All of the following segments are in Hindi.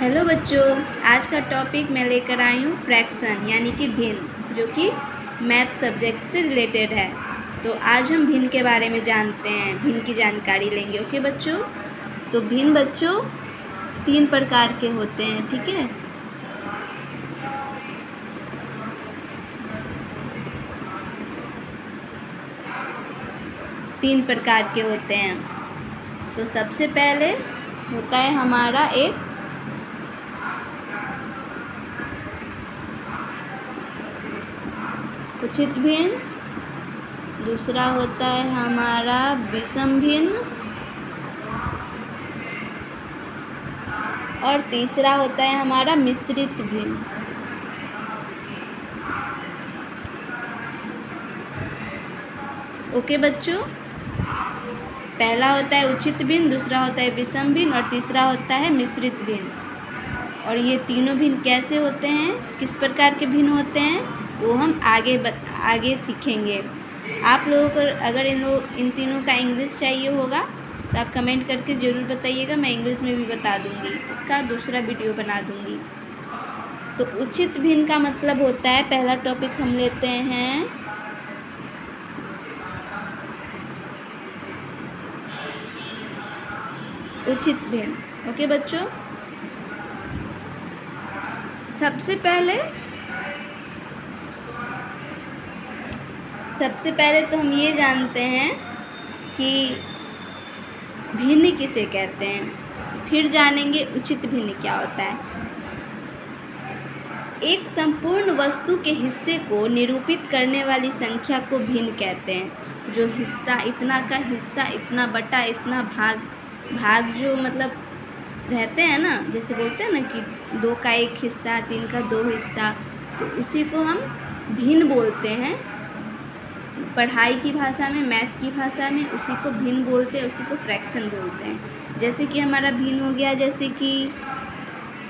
हेलो बच्चों, आज का टॉपिक मैं लेकर आई हूँ फ्रैक्शन यानी कि भिन्न, जो कि मैथ सब्जेक्ट से रिलेटेड है। तो आज हम भिन्न के बारे में जानते हैं, भिन्न की जानकारी लेंगे। ओके बच्चों, तो भिन्न बच्चों 3 प्रकार के होते हैं, ठीक है। तीन प्रकार के होते हैं। तो सबसे पहले होता है हमारा एक उचित भिन्न, दूसरा होता है हमारा विषम भिन्न और तीसरा होता है हमारा मिश्रित भिन्न। ओके बच्चों, पहला होता है उचित भिन्न, दूसरा होता है विषम भिन्न और तीसरा होता है मिश्रित भिन्न। और ये तीनों भिन्न कैसे होते हैं, किस प्रकार के भिन्न होते हैं, वो हम आगे सीखेंगे। आप लोगों को अगर इन तीनों का इंग्लिश चाहिए होगा तो आप कमेंट करके ज़रूर बताइएगा, मैं इंग्लिश में भी बता दूंगी, इसका दूसरा वीडियो बना दूंगी। तो उचित भिन्न का मतलब होता है, पहला टॉपिक हम लेते हैं उचित भिन्न। ओके बच्चों, सबसे पहले तो हम ये जानते हैं कि भिन्न किसे कहते हैं, फिर जानेंगे उचित भिन्न क्या होता है। एक संपूर्ण वस्तु के हिस्से को निरूपित करने वाली संख्या को भिन्न कहते हैं। जो हिस्सा, इतना का हिस्सा, इतना बटा इतना भाग जो मतलब रहते हैं ना, जैसे बोलते हैं ना कि 2 का 1 हिस्सा, 3 का 2 हिस्सा, तो उसी को हम भिन्न बोलते हैं। पढ़ाई की भाषा में, मैथ की भाषा में उसी को भिन्न बोलते हैं, उसी को फ्रैक्शन बोलते हैं। जैसे कि हमारा भिन्न हो गया, जैसे कि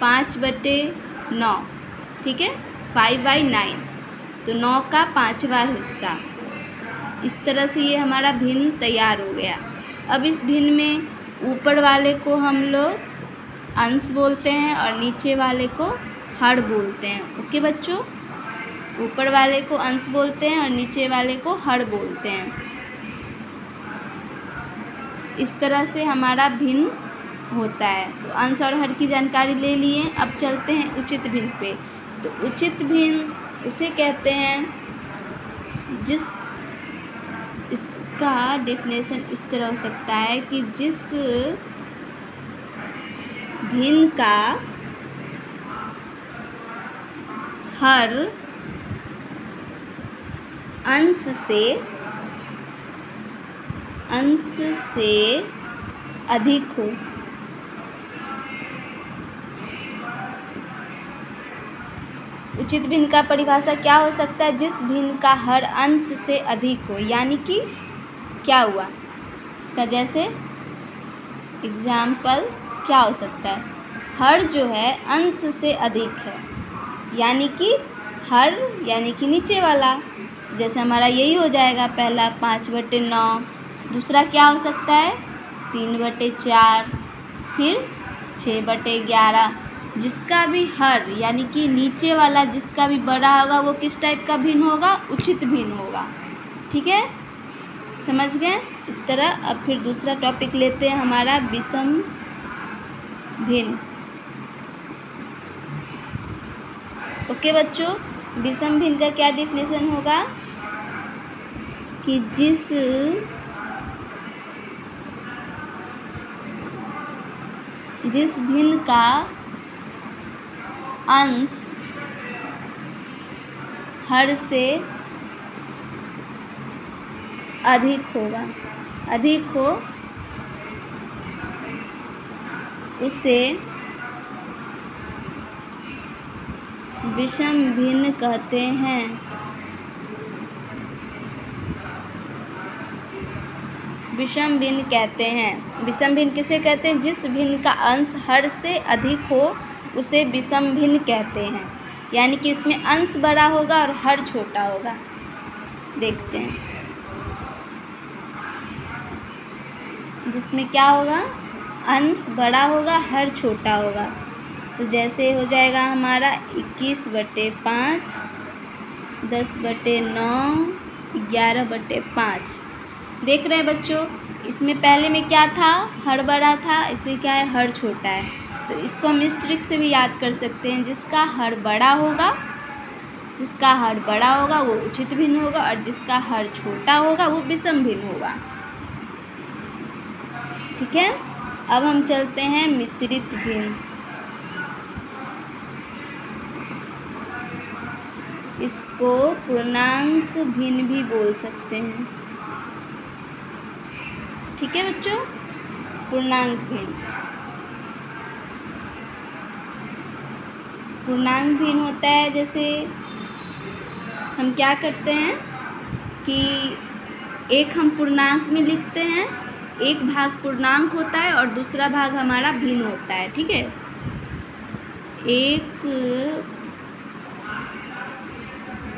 5/9, ठीक है, 5/9, तो 9 का 5वां हिस्सा। इस तरह से ये हमारा भिन्न तैयार हो गया। अब इस भिन्न में ऊपर वाले को हम लोग अंश बोलते हैं और नीचे वाले को हर बोलते हैं। ओके बच्चों, ऊपर वाले को अंश बोलते हैं और नीचे वाले को हर बोलते हैं। इस तरह से हमारा भिन्न होता है। तो अंश और हर की जानकारी ले लिए, अब चलते हैं उचित भिन्न पे। तो उचित भिन्न उसे कहते हैं इसका डेफिनेशन इस तरह हो सकता है कि जिस भिन्न का हर अंश से अधिक हो। उचित भिन्न का परिभाषा क्या हो सकता है, जिस भिन्न का हर अंश से अधिक हो। यानी कि क्या हुआ इसका, जैसे एग्जाम्पल क्या हो सकता है, हर जो है अंश से अधिक है, यानी कि हर यानी कि नीचे वाला। जैसे हमारा यही हो जाएगा, पहला 5/9, दूसरा क्या हो सकता है 3/4, फिर 6/11। जिसका भी हर यानी कि नीचे वाला जिसका भी बड़ा होगा वो किस टाइप का भिन्न होगा, उचित भिन्न होगा। ठीक है, समझ गए। इस तरह अब फिर दूसरा टॉपिक लेते हैं हमारा विषम भिन्न। ओके बच्चों, विषम भिन्न का क्या डेफिनेशन होगा कि जिस भिन्न का अंश हर से अधिक हो उसे विषम भिन्न कहते हैं। विषम भिन्न कहते हैं। विषम भिन्न किसे कहते हैं, जिस भिन्न का अंश हर से अधिक हो उसे विषम भिन्न कहते हैं। यानी कि इसमें अंश बड़ा होगा और हर छोटा होगा। देखते हैं, जिसमें क्या होगा, अंश बड़ा होगा, हर छोटा होगा। तो जैसे हो जाएगा हमारा 21/5, 10/9, 11/5। देख रहे हैं बच्चों, इसमें पहले में क्या था, हर बड़ा था, इसमें क्या है, हर छोटा है। तो इसको हम इस ट्रिक से भी याद कर सकते हैं, जिसका हर बड़ा होगा वो उचित भिन्न होगा, और जिसका हर छोटा होगा वो विषम भिन्न होगा। ठीक है, अब हम चलते हैं मिश्रित भिन्न। इसको पूर्णांक भिन्न भी बोल सकते हैं। ठीक है बच्चों, पूर्णांक भिन्न होता है, जैसे हम क्या करते हैं कि एक हम पूर्णांक में लिखते हैं, एक भाग पूर्णांक होता है और दूसरा भाग हमारा भिन्न होता है। ठीक है,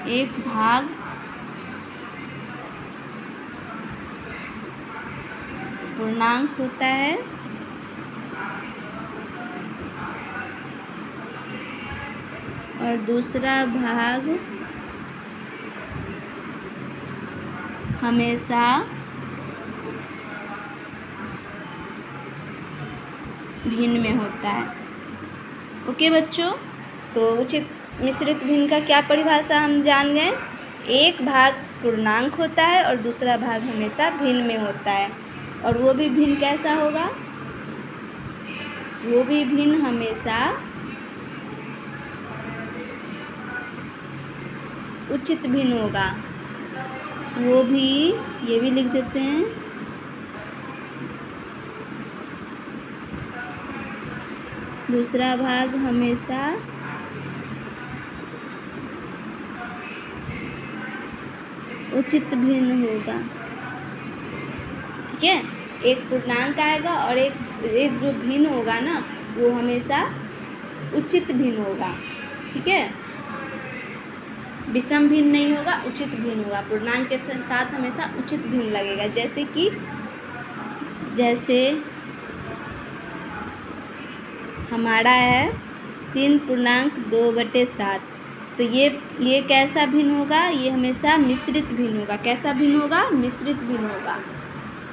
एक भाग पूर्णांक होता है और दूसरा भाग हमेशा भिन्न में होता है। ओके बच्चों, तो उचित मिश्रित भिन्न का क्या परिभाषा हम जान गए। एक भाग पूर्णांक होता है और दूसरा भाग हमेशा भिन्न में होता है, और वो भी भिन्न कैसा होगा, वो भी भिन्न हमेशा उचित भिन्न होगा। वो भी, ये भी लिख देते हैं, दूसरा भाग हमेशा उचित भिन्न होगा। ठीक है, एक पूर्णांक आएगा और एक जो भिन्न होगा ना, वो हमेशा उचित भिन्न होगा। ठीक है, विषम भिन्न नहीं होगा, उचित भिन्न होगा। पूर्णांक के साथ हमेशा उचित भिन्न लगेगा। जैसे हमारा है 3.2/7, तो ये कैसा भिन्न होगा, ये हमेशा मिश्रित भिन्न होगा। कैसा भिन्न होगा, मिश्रित भिन्न होगा।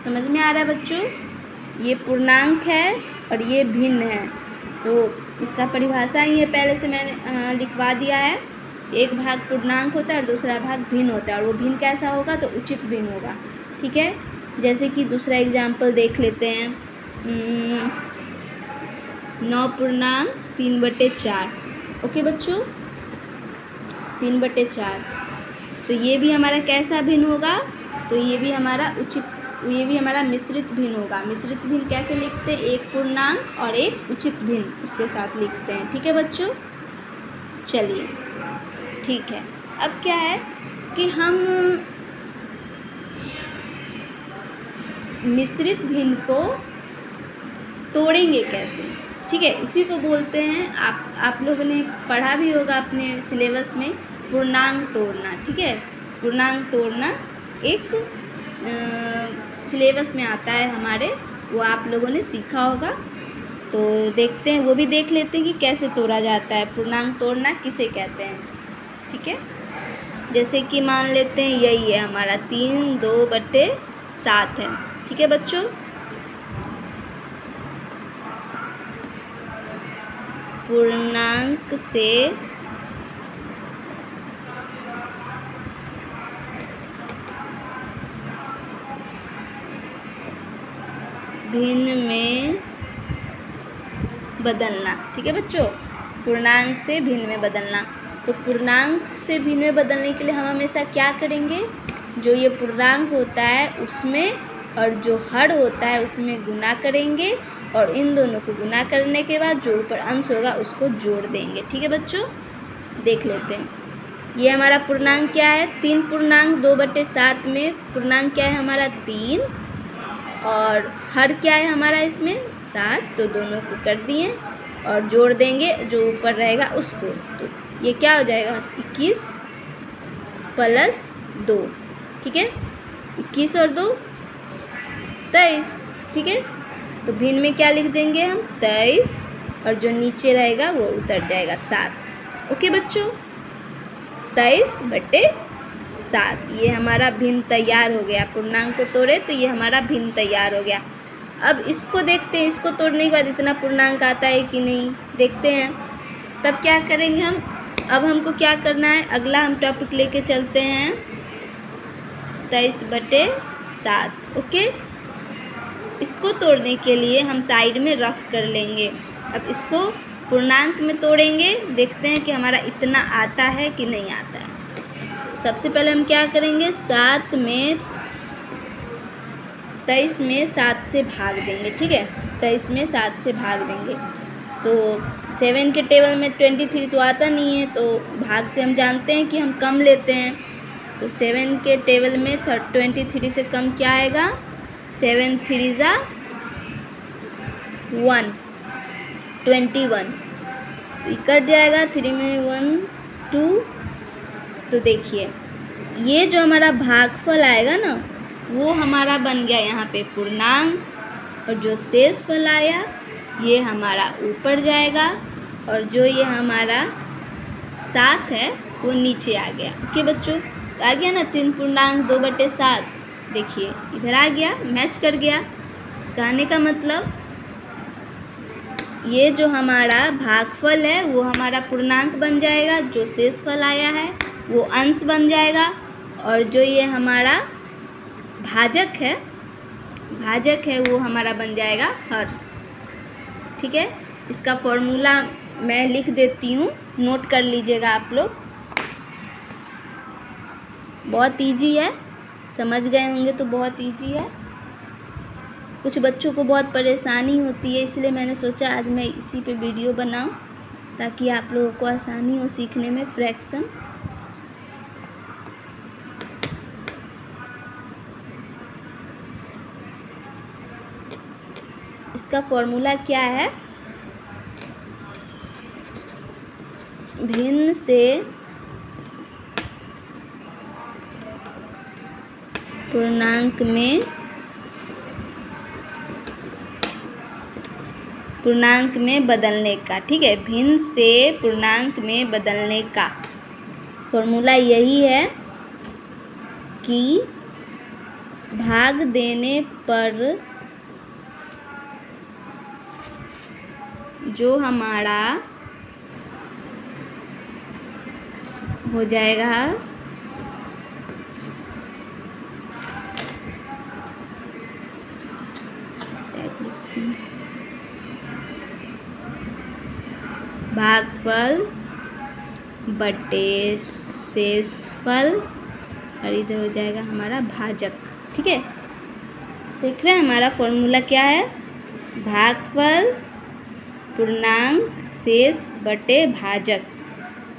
समझ में आ रहा है बच्चों, ये पूर्णांक है और ये भिन्न है, तो इसका परिभाषा ही है, पहले से मैंने लिखवा दिया है। एक भाग पूर्णांक होता है और दूसरा भाग भिन्न होता है, और वो भिन्न कैसा होगा, तो उचित भिन्न होगा। ठीक है, जैसे कि दूसरा एग्जाम्पल देख लेते हैं, 9.3/4। ओके बच्चों, 3/4, तो ये भी हमारा कैसा भिन्न होगा, तो ये भी हमारा मिश्रित भिन्न होगा। मिश्रित भिन्न कैसे लिखते हैं, एक पूर्णांक और एक उचित भिन्न उसके साथ लिखते हैं। ठीक है बच्चों, चलिए ठीक है। अब क्या है कि हम मिश्रित भिन्न को तोड़ेंगे कैसे। ठीक है, इसी को बोलते हैं, आप लोगों ने पढ़ा भी होगा अपने सिलेबस में, पूर्णांक तोड़ना। ठीक है, पूर्णांक तोड़ना एक सिलेबस में आता है हमारे, वो आप लोगों ने सीखा होगा। तो देखते हैं, वो भी देख लेते हैं कि कैसे तोड़ा जाता है, पूर्णांक तोड़ना किसे कहते हैं। ठीक है, जैसे कि मान लेते हैं यही है हमारा 3/2/7 है। ठीक है बच्चों, पूर्णांक से भिन्न में बदलना। ठीक है बच्चों, पूर्णांक से भिन्न में बदलना। तो पूर्णांक से भिन्न में बदलने के लिए हम हमेशा क्या करेंगे, जो ये पूर्णांक होता है उसमें और जो हर होता है उसमें गुना करेंगे, और इन दोनों को गुना करने के बाद जो ऊपर अंश होगा उसको जोड़ देंगे। ठीक है बच्चों, देख लेते हैं। ये हमारा पूर्णांक क्या है, 3.2/7 में पूर्णांक क्या है हमारा 3, और हर क्या है हमारा इसमें 7, तो दोनों को कर दिए और जोड़ देंगे जो ऊपर रहेगा उसको। तो ये क्या हो जाएगा, 21 + 2। ठीक है, 21 और 2 23। ठीक है, तो भिन्न में क्या लिख देंगे हम, 23 और जो नीचे रहेगा वो उतर जाएगा 7। ओके बच्चों, 23/7 ये हमारा भिन्न तैयार हो गया। पूर्णांक को तोड़े तो ये हमारा भिन्न तैयार हो गया। अब इसको देखते हैं, इसको तोड़ने के बाद इतना पूर्णांक आता है कि नहीं, देखते हैं। तब क्या करेंगे हम, अब हमको क्या करना है, अगला हम टॉपिक लेके चलते हैं 23/7। ओके, इसको तोड़ने के लिए हम साइड में रफ कर लेंगे। अब इसको पूर्णांक में तोड़ेंगे, देखते हैं कि हमारा इतना आता है कि नहीं आता है। सबसे पहले हम क्या करेंगे, 23 में 7 से भाग देंगे। ठीक है, 23 में 7 से भाग देंगे तो 7 के टेबल में 23 तो आता नहीं है, तो भाग से हम जानते हैं कि हम कम लेते हैं। तो 7 के टेबल में 23 से कम क्या आएगा, 7 3 ज़ा 1, 21। तो ये कट जाएगा, 3 में 1 2। तो देखिए ये जो हमारा भागफल आएगा ना, वो हमारा बन गया यहाँ पे पूर्णांक, और जो शेषफल आया ये हमारा ऊपर जाएगा, और जो ये हमारा 7 है वो नीचे आ गया। ओके बच्चों, तो आ गया ना 3 पूर्णांक 2/7। देखिए इधर आ गया, मैच कर गया। कहने का मतलब ये जो हमारा भागफल है वो हमारा पूर्णांक बन जाएगा, जो शेषफल आया है वो अंश बन जाएगा, और जो ये हमारा भाजक है वो हमारा बन जाएगा हर। ठीक है, इसका फॉर्मूला मैं लिख देती हूँ, नोट कर लीजिएगा आप लोग। बहुत इजी है, समझ गए होंगे तो बहुत इजी है। कुछ बच्चों को बहुत परेशानी होती है, इसलिए मैंने सोचा आज मैं इसी पे वीडियो बनाऊं ताकि आप लोगों को आसानी हो सीखने में फ्रैक्शन। इसका फॉर्मूला क्या है, भिन्न से पूर्णांक में बदलने का। ठीक है, भिन्न से पूर्णांक में बदलने का फॉर्मूला यही है कि भाग देने पर जो हमारा हो जाएगा भागफल बटे शेषफल, और इधर हो जाएगा हमारा भाजक। ठीक है, देख रहे हैं हमारा फॉर्मूला क्या है, भागफल पूर्णांक शेष बटे भाजक।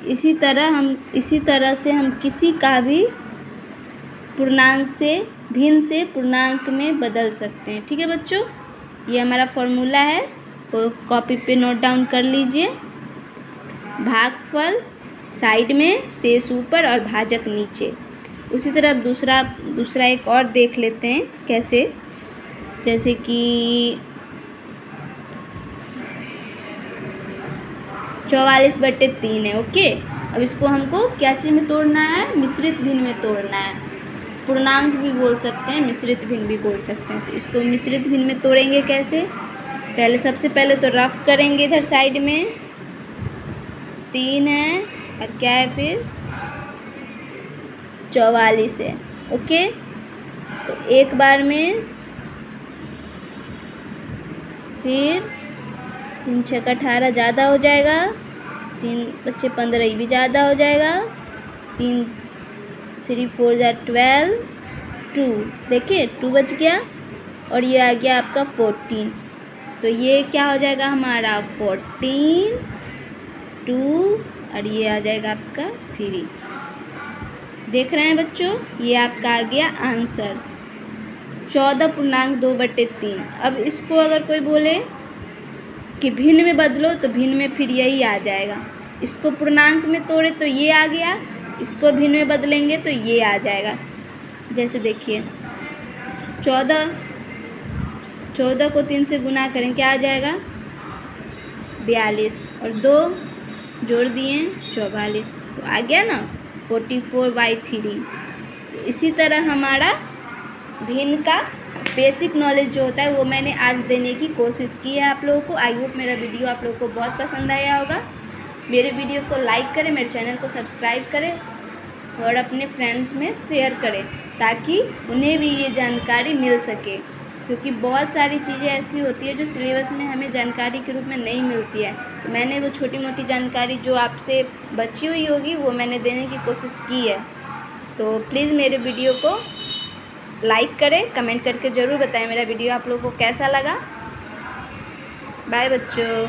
इसी तरह से हम किसी का भी पूर्णांक से भिन्न से पूर्णांक में बदल सकते हैं। ठीक है बच्चों, ये हमारा फॉर्मूला है, वो कॉपी पे नोट डाउन कर लीजिए। भागफल साइड में, शेष ऊपर और भाजक नीचे। उसी तरह दूसरा एक और देख लेते हैं कैसे, जैसे कि 44/3 है। ओके, अब इसको हमको क्या चीज़ में तोड़ना है, मिश्रित भिन्न में तोड़ना है। पूर्णांक भी बोल सकते हैं, मिश्रित भिन्न भी बोल सकते हैं। तो इसको मिश्रित भिन्न में तोड़ेंगे कैसे, सबसे पहले तो रफ करेंगे। इधर साइड में 3 है और क्या है, फिर 44 है। ओके, तो एक बार में फिर 3 6 का 18 ज़्यादा हो जाएगा, 3 बच्चे 15 ये भी ज़्यादा हो जाएगा, 3 3 4 ज़ा 12 2, देखिए 2 बच गया, और ये आ गया आपका 14। तो ये क्या हो जाएगा हमारा 14 2, और ये आ जाएगा आपका 3। देख रहे हैं बच्चों, ये आपका आ गया आंसर 14.2/3। अब इसको अगर कोई बोले कि भिन्न में बदलो, तो भिन्न में फिर यही आ जाएगा। इसको पूर्णांक में तोड़े तो ये आ गया, इसको भिन्न में बदलेंगे तो ये आ जाएगा। जैसे देखिए 14 को 3 से गुना करें, क्या आ जाएगा 42 और 2 जोड़ दिए 44, तो आ गया ना 44/3। तो इसी तरह हमारा भिन्न का बेसिक नॉलेज जो होता है वो मैंने आज देने की कोशिश की है आप लोगों को। आई होप मेरा वीडियो आप लोगों को बहुत पसंद आया होगा। मेरे वीडियो को लाइक करें, मेरे चैनल को सब्सक्राइब करें और अपने फ्रेंड्स में शेयर करें ताकि उन्हें भी ये जानकारी मिल सके, क्योंकि बहुत सारी चीज़ें ऐसी होती है जो सिलेबस में हमें जानकारी के रूप में नहीं मिलती है। तो मैंने वो छोटी मोटी जानकारी जो आपसे बची हुई होगी वो मैंने देने की कोशिश की है। तो प्लीज़ मेरे वीडियो को लाइक करें, कमेंट करके ज़रूर बताएं मेरा वीडियो आप लोगों को कैसा लगा। बाय बच्चों।